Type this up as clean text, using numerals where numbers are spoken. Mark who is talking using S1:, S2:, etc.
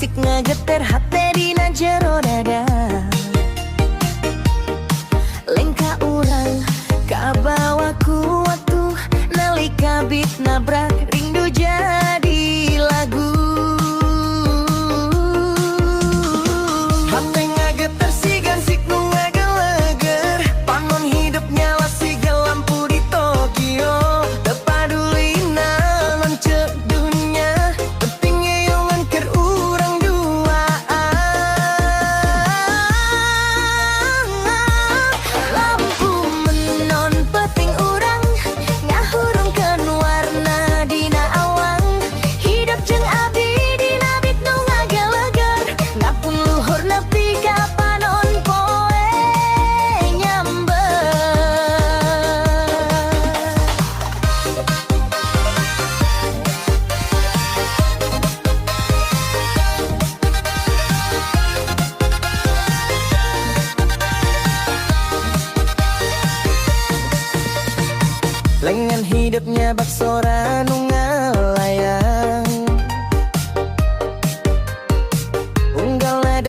S1: asik ngegeter hati dina jero dada. Lengka urang kabawaku waktu nalika beat nabrak rindu jadi lagu. Hati ngageter sigan sik nu ngager-leger, panon hidup nyala siga lampu di Tokyo. Tepaduli naon cek dunya, penting yungan ker urang duaan. Lampu menon peting urang ngahurungkeun warna dina awang. Hidup jeung abdi dina beat nu ngager-leger, ngapung luhur nepi ka panon poe nyamber. Lengan hidupnya bak sora nu